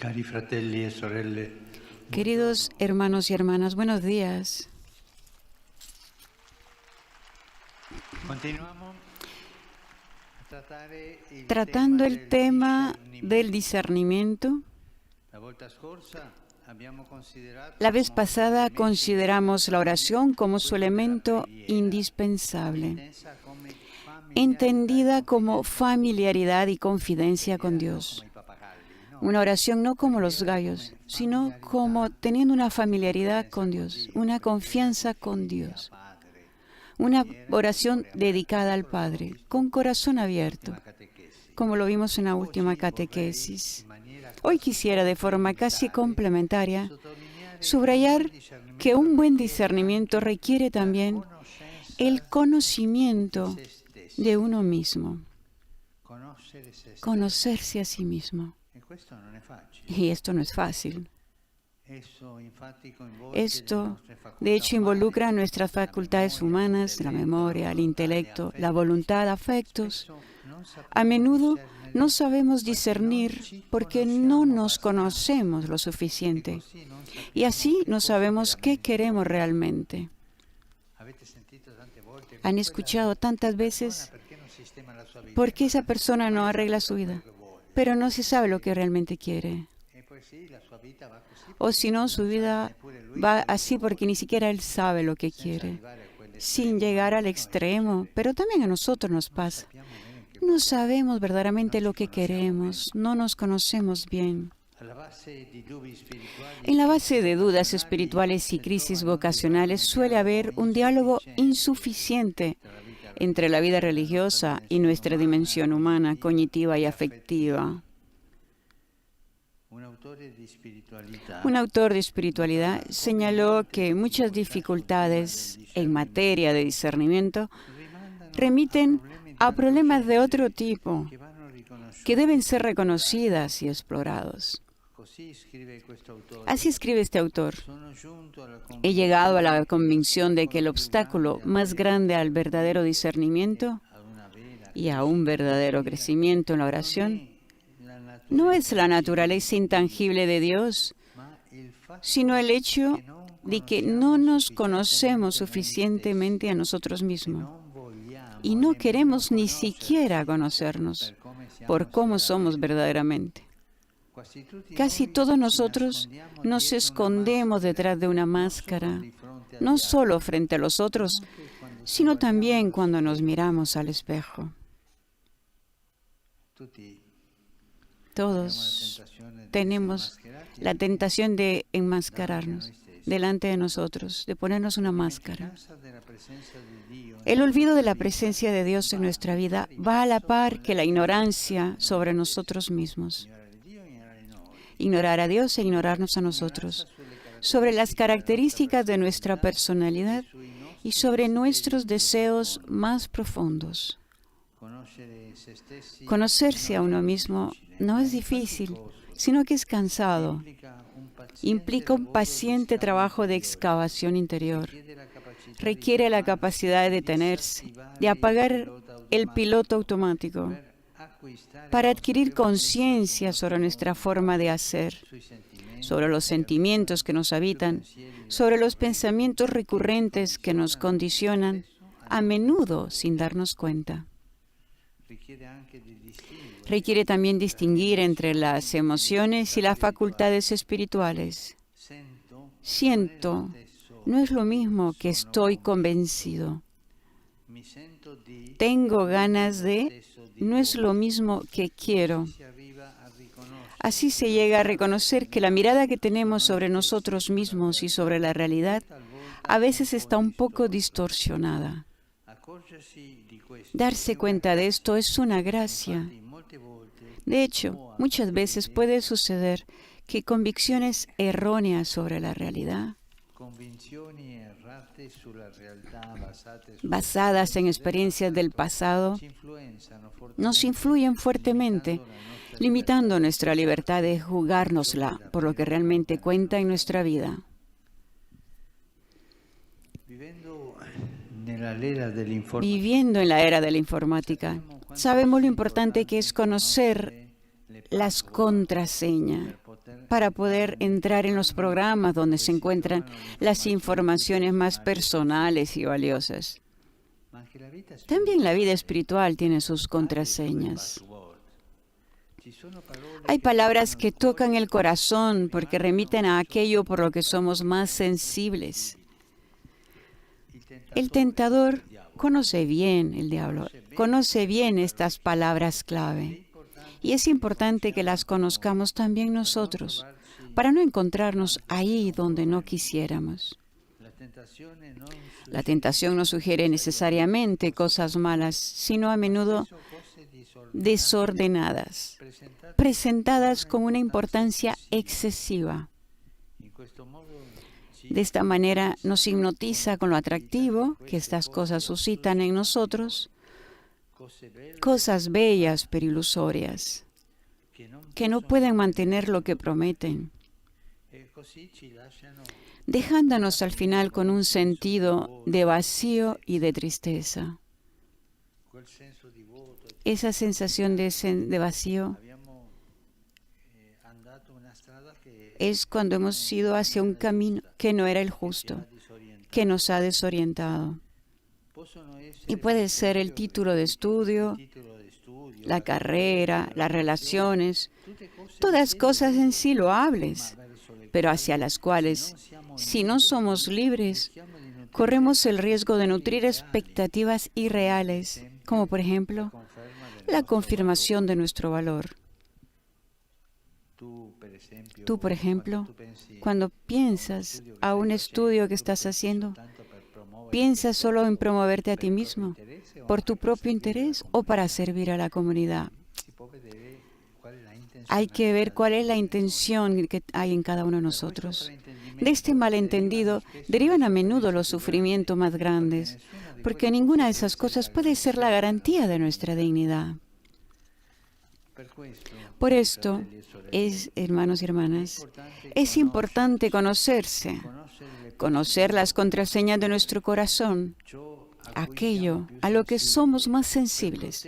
Cari fratelli e sorelle, Queridos hermanos y hermanas, buenos días. continuamos Tratando el tema del discernimiento, la vez pasada consideramos la oración como su elemento indispensable, entendida como familiaridad y confidencia con Dios. Una oración no como los gallos, sino como teniendo una familiaridad con Dios, una confianza con Dios. Una oración dedicada al Padre, con corazón abierto, como lo vimos en la última catequesis. Hoy quisiera, de forma casi complementaria, subrayar que un buen discernimiento requiere también el conocimiento de uno mismo, conocerse a sí mismo. Y esto no es fácil. Esto, de hecho, involucra nuestras facultades humanas, la memoria, el intelecto, la voluntad, afectos. A menudo no sabemos discernir porque no nos conocemos lo suficiente. Y así no sabemos qué queremos realmente. Han escuchado tantas veces por qué esa persona no arregla su vida, pero no se sabe lo que realmente quiere. O si no, su vida va así porque ni siquiera él sabe lo que quiere, sin llegar al extremo. Pero también a nosotros nos pasa. No sabemos verdaderamente lo que queremos, no nos conocemos bien. En la base de dudas espirituales y crisis vocacionales suele haber un diálogo insuficiente entre la vida religiosa y nuestra dimensión humana, cognitiva y afectiva. Un autor de espiritualidad señaló que muchas dificultades en materia de discernimiento remiten a problemas de otro tipo que deben ser reconocidas y explorados. Así escribe este autor. He llegado a la convicción de que el obstáculo más grande al verdadero discernimiento y a un verdadero crecimiento en la oración no es la naturaleza intangible de Dios, sino el hecho de que no nos conocemos suficientemente a nosotros mismos y no queremos ni siquiera conocernos por cómo somos verdaderamente. Casi todos nosotros nos escondemos detrás de una máscara, no solo frente a los otros, sino también cuando nos miramos al espejo. Todos tenemos la tentación de enmascararnos delante de nosotros, de ponernos una máscara. El olvido de la presencia de Dios en nuestra vida va a la par que la ignorancia sobre nosotros mismos. Ignorar a Dios e ignorarnos a nosotros, sobre las características de nuestra personalidad y sobre nuestros deseos más profundos. Conocerse a uno mismo no es difícil, sino que es cansado. Implica un paciente trabajo de excavación interior. Requiere la capacidad de detenerse, de apagar el piloto automático, para adquirir conciencia sobre nuestra forma de hacer, sobre los sentimientos que nos habitan, sobre los pensamientos recurrentes que nos condicionan, a menudo sin darnos cuenta. Requiere también distinguir entre las emociones y las facultades espirituales. Siento no es lo mismo que estoy convencido. Tengo ganas de no es lo mismo que quiero. Así se llega a reconocer que la mirada que tenemos sobre nosotros mismos y sobre la realidad a veces está un poco distorsionada. Darse cuenta de esto es una gracia. De hecho, muchas veces puede suceder que convicciones erróneas sobre la realidad, basadas en experiencias del pasado, nos influyen fuertemente, limitando nuestra libertad de jugárnosla por lo que realmente cuenta en nuestra vida. Viviendo en la era de la informática, sabemos lo importante que es conocer las contraseñas para poder entrar en los programas donde se encuentran las informaciones más personales y valiosas. También la vida espiritual tiene sus contraseñas. Hay palabras que tocan el corazón porque remiten a aquello por lo que somos más sensibles. El tentador conoce bien, el diablo, conoce bien estas palabras clave. Y es importante que las conozcamos también nosotros, para no encontrarnos ahí donde no quisiéramos. La tentación no sugiere necesariamente cosas malas, sino a menudo desordenadas, presentadas con una importancia excesiva. De esta manera nos hipnotiza con lo atractivo que estas cosas suscitan en nosotros, cosas bellas pero ilusorias, que no pueden mantener lo que prometen, dejándonos al final con un sentido de vacío y de tristeza. Esa sensación de vacío es cuando hemos ido hacia un camino que no era el justo, que nos ha desorientado. Y puede ser el título de estudio, la carrera, las relaciones, todas cosas en sí loables, pero hacia las cuales, si no somos libres, corremos el riesgo de nutrir expectativas irreales, como por ejemplo, la confirmación de nuestro valor. Tú, por ejemplo, cuando piensas a un estudio que estás haciendo, ¿piensas solo en promoverte a ti mismo, por tu propio interés o para servir a la comunidad? Hay que ver cuál es la intención que hay en cada uno de nosotros. De este malentendido derivan a menudo los sufrimientos más grandes, porque ninguna de esas cosas puede ser la garantía de nuestra dignidad. Por esto, hermanos y hermanas, es importante conocerse, conocer las contraseñas de nuestro corazón, aquello a lo que somos más sensibles,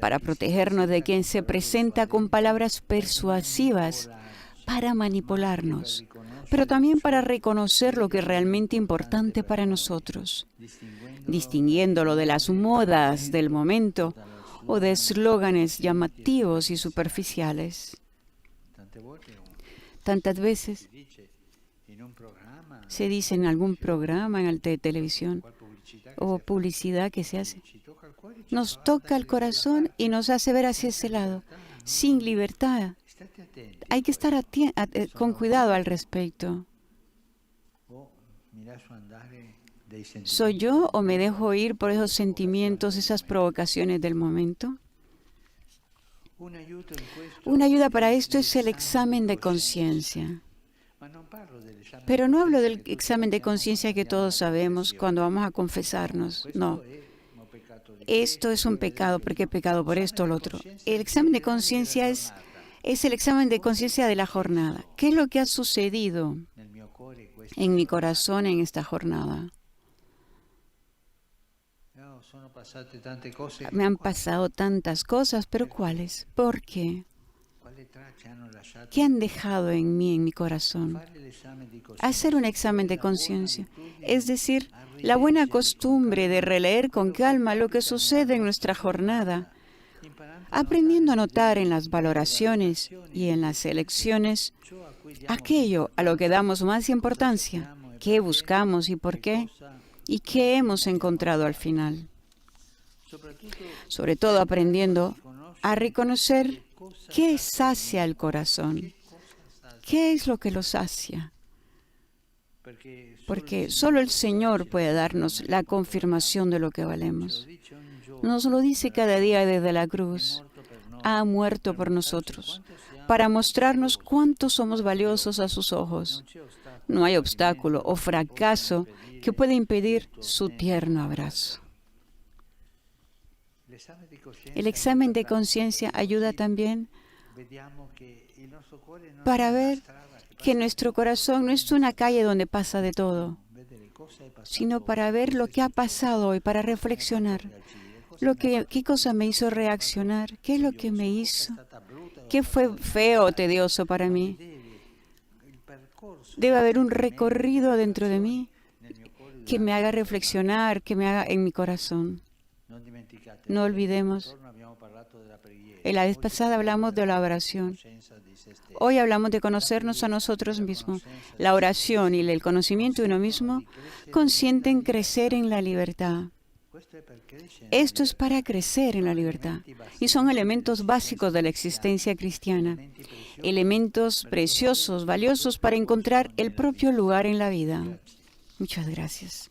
para protegernos de quien se presenta con palabras persuasivas para manipularnos, pero también para reconocer lo que es realmente importante para nosotros, distinguiéndolo de las modas del momento o de eslóganes llamativos y superficiales. Tantas veces se dice en algún programa, en el de televisión o publicidad que se hace, nos toca el corazón y nos hace ver hacia ese lado, sin libertad. Hay que estar con cuidado al respecto. ¿Soy yo o me dejo ir por esos sentimientos, esas provocaciones del momento? Una ayuda para esto es el examen de conciencia. Pero no hablo del examen de conciencia que todos sabemos cuando vamos a confesarnos. No. Esto es un pecado, porque he pecado por esto o lo otro. El examen de conciencia es el examen de conciencia de la jornada. ¿Qué es lo que ha sucedido en mi corazón en esta jornada? Me han pasado tantas cosas, pero ¿cuáles? ¿Por qué? ¿Qué han dejado en mí, en mi corazón? Hacer un examen de conciencia, es decir, la buena costumbre de releer con calma lo que sucede en nuestra jornada, aprendiendo a notar en las valoraciones y en las elecciones aquello a lo que damos más importancia, qué buscamos y por qué, y qué hemos encontrado al final. Sobre todo aprendiendo a reconocer qué sacia el corazón, qué es lo que lo sacia. Porque solo el Señor puede darnos la confirmación de lo que valemos. Nos lo dice cada día desde la cruz. Ha muerto por nosotros, para mostrarnos cuánto somos valiosos a sus ojos. No hay obstáculo o fracaso que pueda impedir su tierno abrazo. El examen de conciencia ayuda también para ver que nuestro corazón no es una calle donde pasa de todo, sino para ver lo que ha pasado hoy, para reflexionar. ¿Qué cosa me hizo reaccionar? ¿Qué es lo que me hizo? ¿Qué fue feo o tedioso para mí? Debe haber un recorrido dentro de mí que me haga reflexionar, que me haga en mi corazón. No olvidemos, la vez pasada hablamos de la oración. Hoy hablamos de conocernos a nosotros mismos. La oración y el conocimiento de uno mismo consienten crecer en la libertad. Esto es para crecer en la libertad y son elementos básicos de la existencia cristiana, elementos preciosos, valiosos para encontrar el propio lugar en la vida. Muchas gracias.